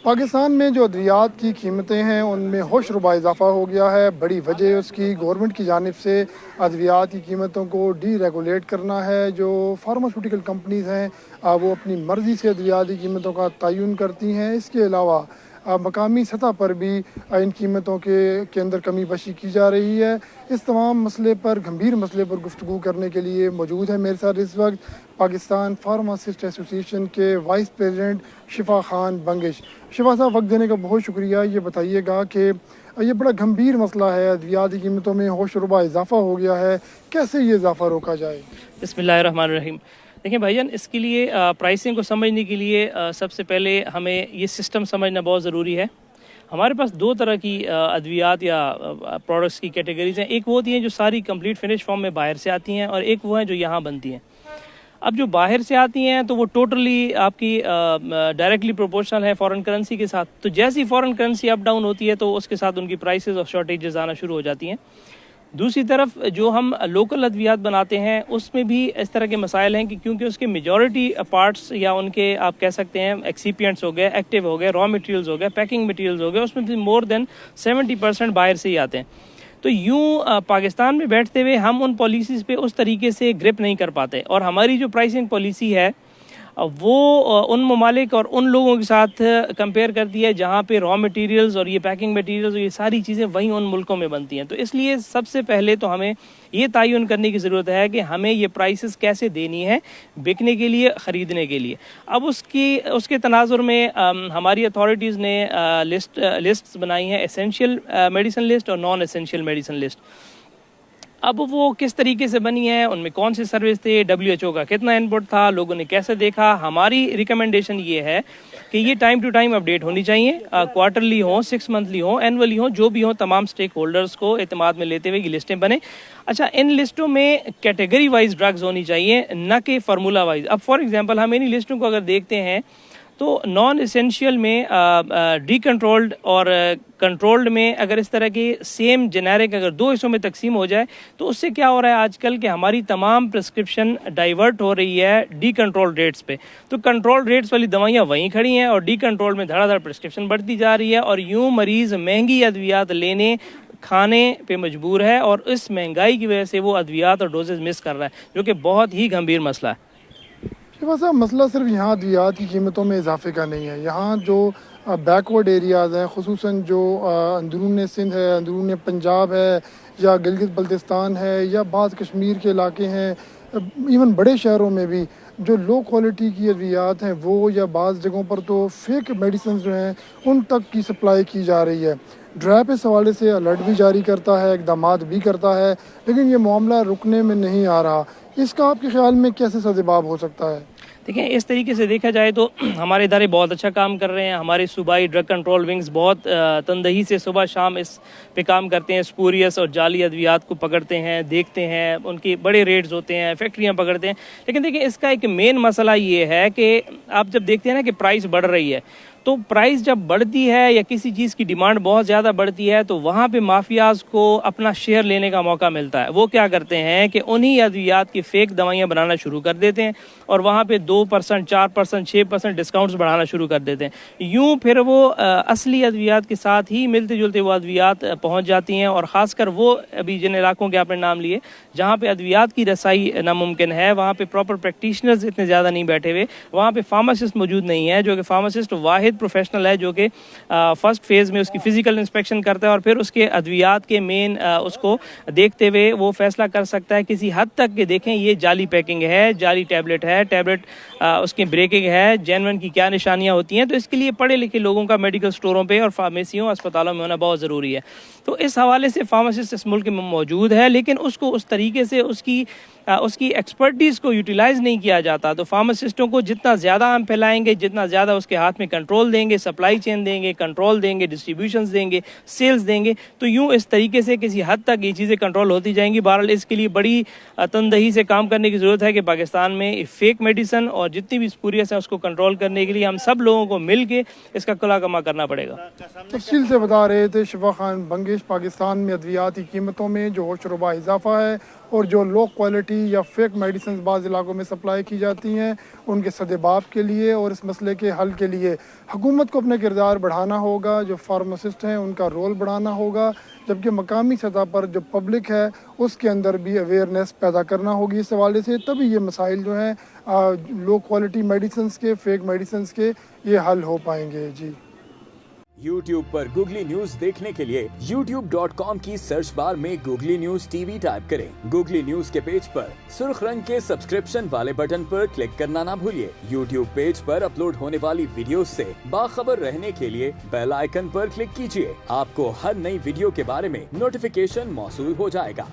پاکستان میں جو ادویات کی قیمتیں ہیں ان میں ہوش ربا اضافہ ہو گیا ہے۔ بڑی وجہ اس کی گورنمنٹ کی جانب سے ادویات کی قیمتوں کو ڈی ریگولیٹ کرنا ہے۔ جو فارماسیوٹیکل کمپنیز ہیں وہ اپنی مرضی سے ادویات کی قیمتوں کا تعین کرتی ہیں۔ اس کے علاوہ مقامی سطح پر بھی ان قیمتوں کے اندر کمی بیشی کی جا رہی ہے۔ اس تمام مسئلے پر گمبھیر مسئلے پر گفتگو کرنے کے لیے موجود ہے میرے ساتھ اس وقت پاکستان فارماسسٹ ایسوسی ایشن کے وائس پریزیڈنٹ شفا خان بنگش۔ شفا صاحب، وقت دینے کا بہت شکریہ۔ یہ بتائیے گا کہ یہ بڑا گمبھیر مسئلہ ہے، ادویات کی قیمتوں میں ہوش ربا اضافہ ہو گیا ہے، کیسے یہ اضافہ روکا جائے؟ بسم اللہ الرحمن الرحیم۔ دیکھیں بھائی جان، اس کے لیے پرائسنگ کو سمجھنے کے لیے سب سے پہلے ہمیں یہ سسٹم سمجھنا بہت ضروری ہے۔ ہمارے پاس دو طرح کی ادویات یا پروڈکٹس کی کیٹیگریز ہیں۔ ایک وہ ہوتی ہیں جو ساری کمپلیٹ فنش فارم میں باہر سے آتی ہیں، اور ایک وہ ہیں جو یہاں بنتی ہیں۔ اب جو باہر سے آتی ہیں تو وہ ٹوٹلی آپ کی ڈائریکٹلی پروپورشنل ہے فارن کرنسی کے ساتھ، تو جیسی فارن کرنسی اپ ڈاؤن ہوتی ہے تو اس کے ساتھ ان کی پرائسز اور شارٹیجز آنا شروع ہو جاتی ہیں۔ دوسری طرف جو ہم لوکل ادویات بناتے ہیں اس میں بھی اس طرح کے مسائل ہیں کہ کیونکہ اس کے میجورٹی پارٹس یا ان کے آپ کہہ سکتے ہیں ایکسیپینٹس ہو گئے، ایکٹیو ہو گئے، را مٹیریلز ہو گئے، پیکنگ مٹیریلز ہو گئے، اس میں بھی مور دین 70% باہر سے ہی آتے ہیں۔ تو یوں پاکستان میں بیٹھتے ہوئے ہم ان پالیسیز پہ اس طریقے سے گرپ نہیں کر پاتے، اور ہماری جو پرائسنگ پالیسی ہے وہ ان ممالک اور ان لوگوں کے ساتھ کمپیئر کرتی ہے جہاں پہ را مٹیریلز اور یہ پیکنگ مٹیریلز اور یہ ساری چیزیں وہیں ان ملکوں میں بنتی ہیں۔ تو اس لیے سب سے پہلے تو ہمیں یہ تعین کرنے کی ضرورت ہے کہ ہمیں یہ پرائسز کیسے دینی ہے بیکنے کے لیے، خریدنے کے لیے۔ اب اس کے تناظر میں ہماری اتھارٹیز نے لسٹس بنائی ہیں، ایسینشیل میڈیسن لسٹ اور نان ایسینشیل میڈیسن لسٹ۔ اب وہ کس طریقے سے بنی ہے، ان میں کون سے سروس تھے، WHO کا کتنا انپٹ تھا، لوگوں نے کیسے دیکھا۔ ہماری ریکمنڈیشن یہ ہے کہ یہ ٹائم ٹو ٹائم اپڈیٹ ہونی چاہیے، کوارٹرلی ہوں، 6 منتھلی ہوں، اینولی ہوں، جو بھی ہوں، تمام سٹیک ہولڈرز کو اعتماد میں لیتے ہوئے یہ لسٹیں بنیں۔ اچھا، ان لسٹوں میں کیٹیگری وائز ڈرگز ہونی چاہیے، نہ کہ فارمولا وائز۔ اب فار ایگزامپل ہم انہی لسٹوں کو اگر دیکھتے ہیں تو نان اسینشیل میں ڈی کنٹرولڈ اور کنٹرولڈ میں اگر اس طرح کی سیم جنیرک اگر 2 حصوں میں تقسیم ہو جائے تو اس سے کیا ہو رہا ہے آج کل کہ ہماری تمام پرسکرپشن ڈائیورٹ ہو رہی ہے ڈی کنٹرول ریٹس پہ۔ تو کنٹرول ریٹس والی دوائیاں وہیں کھڑی ہیں اور ڈی کنٹرول میں دھڑا دھڑ پرسکرپشن بڑھتی جا رہی ہے، اور یوں مریض مہنگی ادویات لینے کھانے پہ مجبور ہے، اور اس مہنگائی کی وجہ سے وہ ادویات اور ڈوزز مس کر رہا ہے، جو کہ بہت ہی گمبھیر مسئلہ ہے۔ شفا صاحب، مسئلہ صرف یہاں ادویات کی قیمتوں میں اضافے کا نہیں ہے، یہاں جو بیکورڈ ایریاز ہیں، خصوصاً جو اندرون سندھ ہے، اندرون پنجاب ہے، یا گلگت بلتستان ہے، یا بعض کشمیر کے علاقے ہیں، ایون بڑے شہروں میں بھی جو لو کوالٹی کی ادویات ہیں وہ، یا بعض جگہوں پر تو فیک میڈیسنز جو ہیں ان تک کی سپلائی کی جا رہی ہے۔ ڈرائیو اس حوالے سے الرٹ بھی جاری کرتا ہے، اقدامات بھی کرتا ہے، لیکن یہ معاملہ رکنے میں نہیں آ رہا۔ اس کا آپ کے خیال میں کیسے سازجواب ہو سکتا ہے؟ دیکھیں، اس طریقے سے دیکھا جائے تو ہمارے ادارے بہت اچھا کام کر رہے ہیں۔ ہمارے صوبائی ڈرگ کنٹرول ونگز بہت تندہی سے صبح شام اس پہ کام کرتے ہیں، اسپوریس اور جعلی ادویات کو پکڑتے ہیں، دیکھتے ہیں، ان کے بڑے ریٹس ہوتے ہیں، فیکٹریاں پکڑتے ہیں۔ لیکن دیکھیں، اس کا ایک مین مسئلہ یہ ہے کہ آپ جب دیکھتے ہیں نا کہ پرائس بڑھ رہی ہے، تو پرائس جب بڑھتی ہے یا کسی چیز کی ڈیمانڈ بہت زیادہ بڑھتی ہے تو وہاں پہ مافیاز کو اپنا شیئر لینے کا موقع ملتا ہے۔ وہ کیا کرتے ہیں کہ انہی ادویات کی فیک دوائیاں بنانا شروع کر دیتے ہیں، اور وہاں پہ 2%، 4%، 6% ڈسکاؤنٹس بڑھانا شروع کر دیتے ہیں۔ یوں پھر وہ اصلی ادویات کے ساتھ ہی ملتے جلتے وہ ادویات پہنچ جاتی ہیں، اور خاص کر وہ ابھی جن علاقوں کے آپ نے نام لیے جہاں پہ ادویات کی رسائی ناممکن ہے، وہاں پہ پراپر پریکٹیشنرز اتنے زیادہ نہیں بیٹھے ہوئے، وہاں پہ فارماسسٹ موجود نہیں ہے، جو کہ فارماسسٹ واحد پروفیشنل ہے جو کہ فرسٹ فیز میں اس کی فزیکل انسپیکشن کرتا ہے، اور پھر اس کے ادویات کے مین اس کو دیکھتے ہوئے وہ فیصلہ کر سکتا ہے کسی حد تک کہ دیکھیں یہ جعلی پیکنگ ہے، جعلی ٹیبلٹ ہے، ٹیبلٹ اس کی بریکنگ ہے، جینون کی کیا نشانیاں ہوتی ہیں۔ تو اس کے لیے پڑھے لکھے لوگوں کا میڈیکل سٹوروں پہ اور فارمیسیوں، اسپتالوں میں ہونا بہت ضروری ہے۔ تو اس حوالے سے فارماسسٹ اس ملک میں موجود ہے، لیکن اس کو اس طریقے سے اس کی ایکسپرٹیز کو یوٹیلائز نہیں کیا جاتا۔ تو فارماسسٹوں کو جتنا زیادہ ہم پھیلائیں گے، جتنا زیادہ اس کے ہاتھ میں کنٹرول دیں گے، سپلائی چین دیں گے، کنٹرول دیں گے، ڈسٹریبیوشنز دیں گے، سیلز دیں گے، تو یوں اس طریقے سے کسی حد تک یہ چیزیں کنٹرول ہوتی جائیں گی۔ بہرحال اس کے لیے بڑی تندہی سے کام کرنے کی ضرورت ہے کہ پاکستان میں فیک میڈیسن اور جتنی بھی اسپوریس ہیں اس کو کنٹرول کرنے کے لیے ہم سب لوگوں کو مل کے اس کا کلا کما کرنا پڑے گا۔ تفصیل سے بتا رہے تھے شفا خان بنگش۔ پاکستان میں ادویات کی قیمتوں میں جو ہوش ربا اضافہ ہے اور جو لو کوالٹی یا فیک میڈیسنز بعض علاقوں میں سپلائی کی جاتی ہیں ان کے سدباب کے لیے اور اس مسئلے کے حل کے لیے حکومت کو اپنا کردار بڑھانا ہوگا، جو فارماسسٹ ہیں ان کا رول بڑھانا ہوگا، جبکہ مقامی سطح پر جو پبلک ہے اس کے اندر بھی اویئرنیس پیدا کرنا ہوگی اس حوالے سے، تبھی یہ مسائل جو ہیں لو کوالٹی میڈیسنز کے، فیک میڈیسنز کے، یہ حل ہو پائیں گے۔ جی YouTube پر گوگلی نیوز دیکھنے کے لیے youtube.com کی سرچ بار میں googly news T V type کریں۔ گوگلی نیوز کے پیج پر سرخ رنگ کے سبسکرپشن والے بٹن پر کلک کرنا نہ بھولیے۔ YouTube پیج پر اپلوڈ ہونے والی ویڈیوز سے باخبر رہنے کے لیے بیل آئیکن پر کلک کیجیے۔ آپ کو ہر نئی ویڈیو کے بارے میں نوٹیفیکیشن موصول ہو جائے گا۔